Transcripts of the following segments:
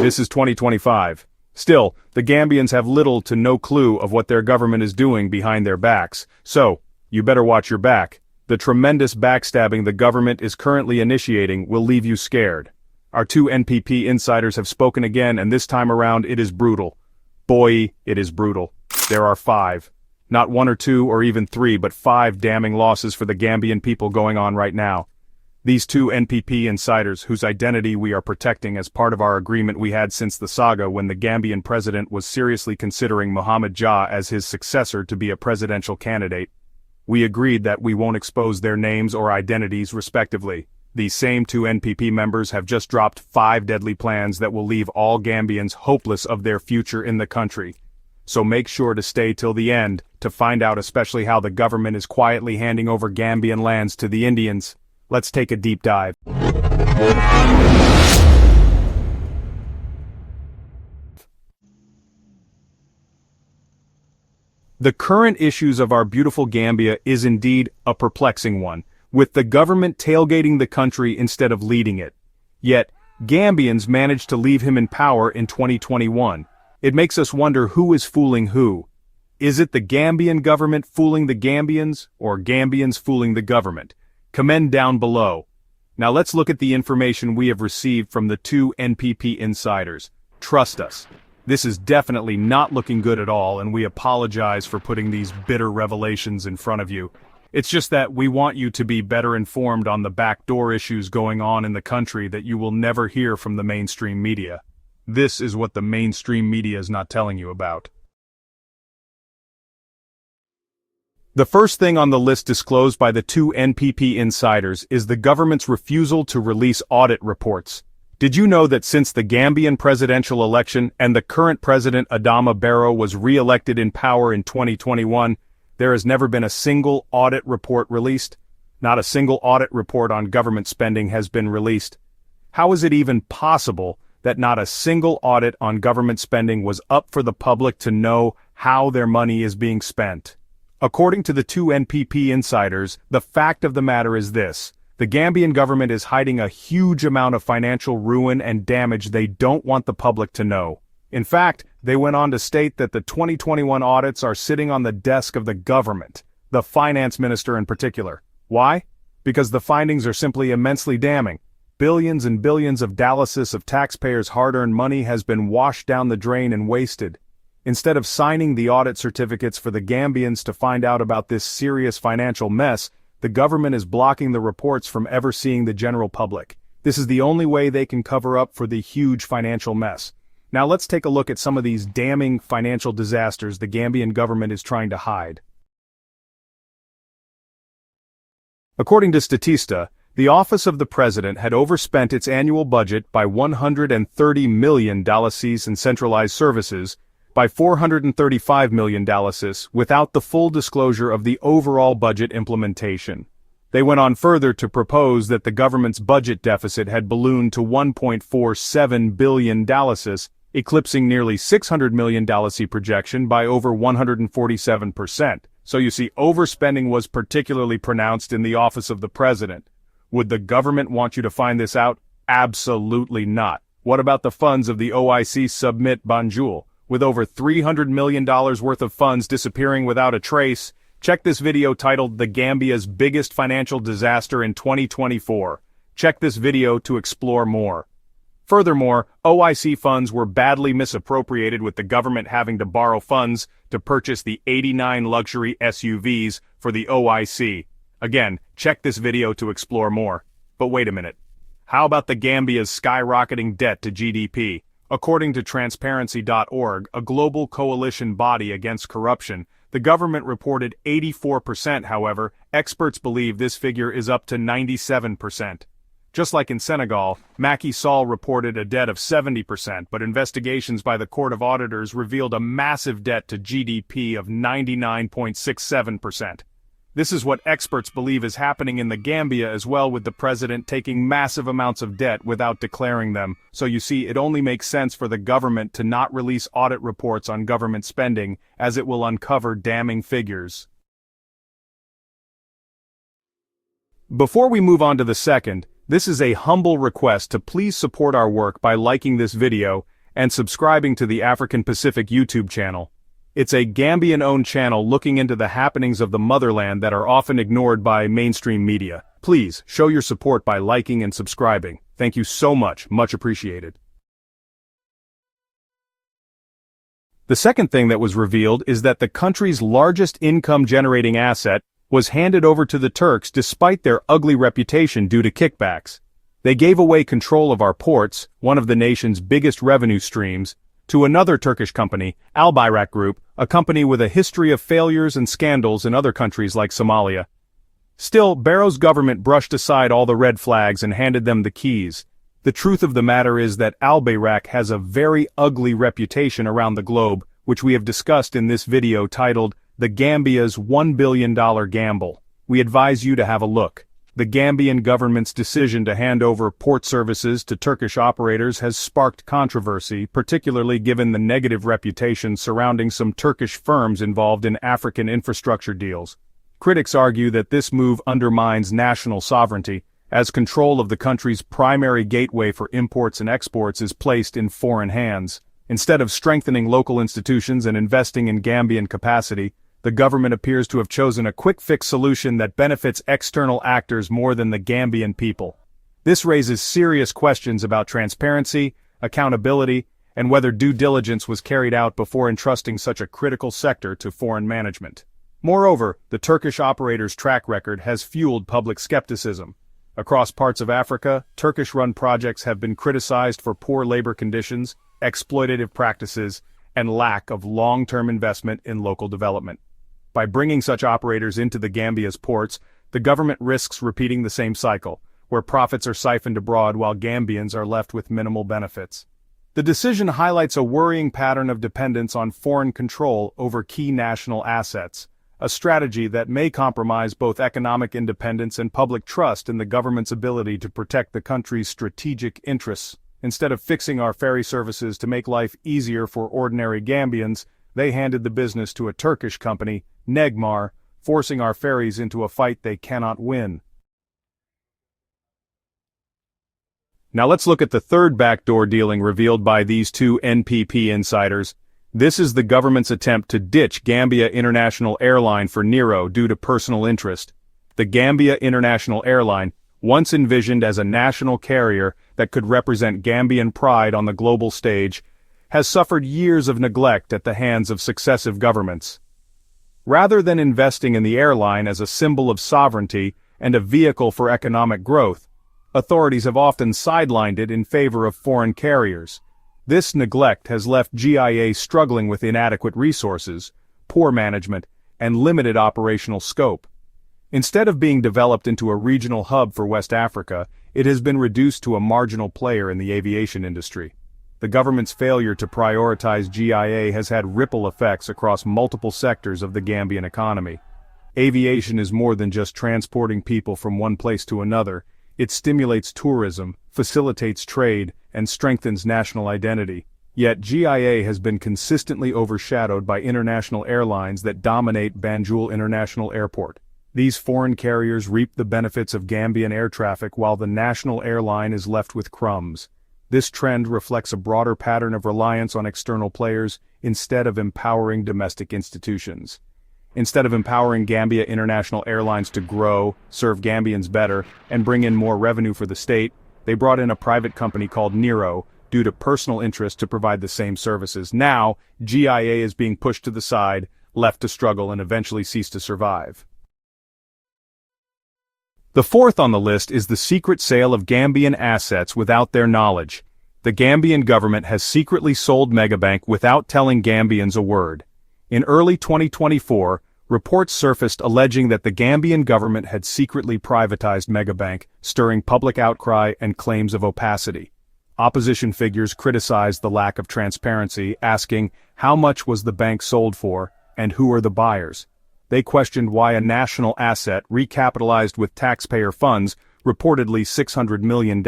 This is 2025. Still, the Gambians have little to no clue of what their government is doing behind their backs, so, you better watch your back. The tremendous backstabbing the government is currently initiating will leave you scared. Our two NPP insiders have spoken again, and this time around it is brutal. Boy, it is brutal. There are 5. Not 1 or 2 or even 3, but 5 damning losses for the Gambian people going on right now. These two NPP insiders, whose identity we are protecting as part of our agreement we had since the saga when the Gambian president was seriously considering Mohamed Jah as his successor to be a presidential candidate. We agreed that we won't expose their names or identities respectively. These same two NPP members have just dropped 5 deadly plans that will leave all Gambians hopeless of their future in the country. So make sure to stay till the end to find out especially how the government is quietly handing over Gambian lands to the Indians. Let's take a deep dive. The current issues of our beautiful Gambia is indeed a perplexing one, with the government tailgating the country instead of leading it. Yet, Gambians managed to leave him in power in 2021. It makes us wonder who is fooling who. Is it the Gambian government fooling the Gambians, or Gambians fooling the government? Comment down below. Now let's look at the information we have received from the two NPP insiders. Trust us. This is definitely not looking good at all, and we apologize for putting these bitter revelations in front of you. It's just that we want you to be better informed on the backdoor issues going on in the country that you will never hear from the mainstream media. This is what the mainstream media is not telling you about. The first thing on the list disclosed by the two NPP insiders is the government's refusal to release audit reports. Did you know that since the Gambian presidential election and the current president Adama Barrow was re-elected in power in 2021, there has never been a single audit report released? Not a single audit report on government spending has been released. How is it even possible that not a single audit on government spending was up for the public to know how their money is being spent? According to the two NPP insiders, the fact of the matter is this. The Gambian government is hiding a huge amount of financial ruin and damage they don't want the public to know. In fact, they went on to state that the 2021 audits are sitting on the desk of the government, the finance minister in particular. Why? Because the findings are simply immensely damning. Billions and billions of dollars of taxpayers' hard-earned money has been washed down the drain and wasted. Instead of signing the audit certificates for the Gambians to find out about this serious financial mess, the government is blocking the reports from ever seeing the general public. This is the only way they can cover up for the huge financial mess. Now let's take a look at some of these damning financial disasters the Gambian government is trying to hide. According to Statista, the Office of the President had overspent its annual budget by $130 million in centralized services, by $435 million without the full disclosure of the overall budget implementation. They went on further to propose that the government's budget deficit had ballooned to $1.47 billion, eclipsing nearly $600 million projection by over 147%. So you see, overspending was particularly pronounced in the Office of the President. Would the government want you to find this out? Absolutely not. What about the funds of the OIC Submit Banjul? With over $300 million worth of funds disappearing without a trace, check this video titled The Gambia's Biggest Financial Disaster in 2024. Check this video to explore more. Furthermore, OIC funds were badly misappropriated, with the government having to borrow funds to purchase the 89 luxury SUVs for the OIC. Again, check this video to explore more. But wait a minute. How about the Gambia's skyrocketing debt to GDP? According to Transparency.org, a global coalition body against corruption, the government reported 84%. However, experts believe this figure is up to 97%. Just like in Senegal, Macky Sall reported a debt of 70%, but investigations by the Court of Auditors revealed a massive debt to GDP of 99.67%. This is what experts believe is happening in the Gambia as well, with the president taking massive amounts of debt without declaring them. So you see, it only makes sense for the government to not release audit reports on government spending, as it will uncover damning figures. Before we move on to the second, this is a humble request to please support our work by liking this video and subscribing to the African Pacific YouTube channel. It's a Gambian-owned channel looking into the happenings of the motherland that are often ignored by mainstream media. Please, show your support by liking and subscribing. Thank you so much, much appreciated. The second thing that was revealed is that the country's largest income-generating asset was handed over to the Turks despite their ugly reputation due to kickbacks. They gave away control of our ports, one of the nation's biggest revenue streams, to another Turkish company, Al Bayrak Group, a company with a history of failures and scandals in other countries like Somalia. Still, Barrow's government brushed aside all the red flags and handed them the keys. The truth of the matter is that Al Bayrak has a very ugly reputation around the globe, which we have discussed in this video titled, The Gambia's $1 Billion Gamble. We advise you to have a look. The Gambian government's decision to hand over port services to Turkish operators has sparked controversy, particularly given the negative reputation surrounding some Turkish firms involved in African infrastructure deals. Critics argue that this move undermines national sovereignty, as control of the country's primary gateway for imports and exports is placed in foreign hands. Instead of strengthening local institutions and investing in Gambian capacity, the government appears to have chosen a quick-fix solution that benefits external actors more than the Gambian people. This raises serious questions about transparency, accountability, and whether due diligence was carried out before entrusting such a critical sector to foreign management. Moreover, the Turkish operator's track record has fueled public skepticism. Across parts of Africa, Turkish-run projects have been criticized for poor labor conditions, exploitative practices, and lack of long-term investment in local development. By bringing such operators into the Gambia's ports, the government risks repeating the same cycle, where profits are siphoned abroad while Gambians are left with minimal benefits. The decision highlights a worrying pattern of dependence on foreign control over key national assets, a strategy that may compromise both economic independence and public trust in the government's ability to protect the country's strategic interests. Instead of fixing our ferry services to make life easier for ordinary Gambians, they handed the business to a Turkish company, Negmar, forcing our ferries into a fight they cannot win. Now let's look at the third backdoor dealing revealed by these two NPP insiders. This is the government's attempt to ditch Gambia International Airline for Nero due to personal interest. The Gambia International Airline, once envisioned as a national carrier that could represent Gambian pride on the global stage, has suffered years of neglect at the hands of successive governments. Rather than investing in the airline as a symbol of sovereignty and a vehicle for economic growth, authorities have often sidelined it in favor of foreign carriers. This neglect has left GIA struggling with inadequate resources, poor management, and limited operational scope. Instead of being developed into a regional hub for West Africa, it has been reduced to a marginal player in the aviation industry. The government's failure to prioritize GIA has had ripple effects across multiple sectors of the Gambian economy. Aviation is more than just transporting people from one place to another. It stimulates tourism, facilitates trade, and strengthens national identity. Yet GIA has been consistently overshadowed by international airlines that dominate Banjul International Airport. These foreign carriers reap the benefits of Gambian air traffic while the national airline is left with crumbs. This trend reflects a broader pattern of reliance on external players instead of empowering domestic institutions. Instead of empowering Gambia International Airlines to grow, serve Gambians better, and bring in more revenue for the state, they brought in a private company called Nero due to personal interest to provide the same services. Now, GIA is being pushed to the side, left to struggle and eventually cease to survive. The fourth on the list is the secret sale of Gambian assets without their knowledge. The Gambian government has secretly sold Megabank without telling Gambians a word. In early 2024, reports surfaced alleging that the Gambian government had secretly privatized Megabank, stirring public outcry and claims of opacity. Opposition figures criticized the lack of transparency, asking how much was the bank sold for, and who are the buyers. They questioned why a national asset recapitalized with taxpayer funds, reportedly $600 million,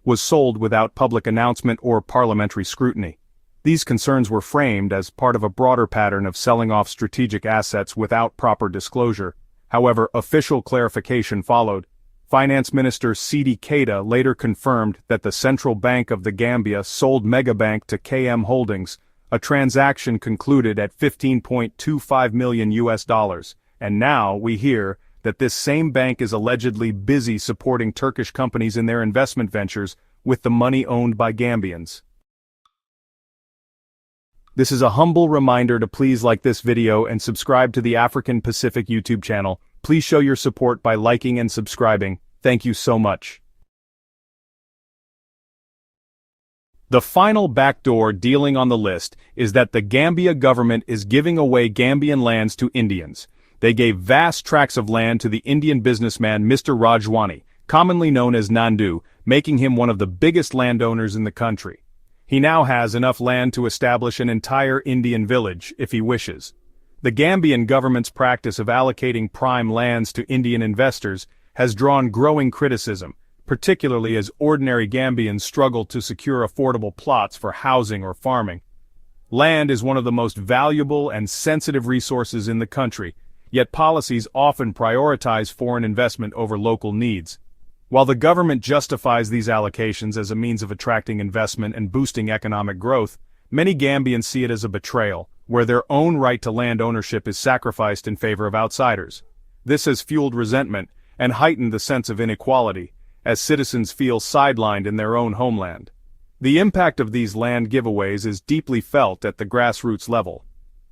was sold without public announcement or parliamentary scrutiny. These concerns were framed as part of a broader pattern of selling off strategic assets without proper disclosure. However, official clarification followed. Finance Minister Sidi Keita later confirmed that the Central Bank of the Gambia sold Megabank to KM Holdings, a transaction concluded at $15.25 million US, and now we hear that this same bank is allegedly busy supporting Turkish companies in their investment ventures with the money owned by Gambians. This is a humble reminder to please like this video and subscribe to the African Pacific YouTube channel. Please show your support by liking and subscribing. Thank you so much. The final backdoor dealing on the list is that the Gambia government is giving away Gambian lands to Indians. They gave vast tracts of land to the Indian businessman Mr. Rajwani, commonly known as Nandu, making him one of the biggest landowners in the country. He now has enough land to establish an entire Indian village, if he wishes. The Gambian government's practice of allocating prime lands to Indian investors has drawn growing criticism, particularly as ordinary Gambians struggle to secure affordable plots for housing or farming. Land is one of the most valuable and sensitive resources in the country, yet policies often prioritize foreign investment over local needs. While the government justifies these allocations as a means of attracting investment and boosting economic growth, many Gambians see it as a betrayal, where their own right to land ownership is sacrificed in favor of outsiders. This has fueled resentment and heightened the sense of inequality, as citizens feel sidelined in their own homeland. The impact of these land giveaways is deeply felt at the grassroots level.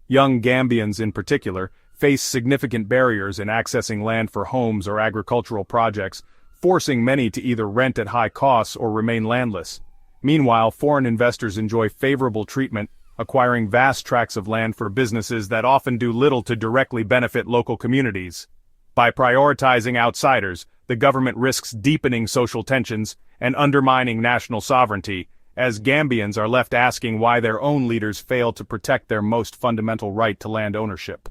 Young Gambians in particular face significant barriers in accessing land for homes or agricultural projects, forcing many to either rent at high costs or remain landless. Meanwhile, foreign investors enjoy favorable treatment, acquiring vast tracts of land for businesses that often do little to directly benefit local communities. By prioritizing outsiders, the government risks deepening social tensions and undermining national sovereignty, as Gambians are left asking why their own leaders fail to protect their most fundamental right to land ownership.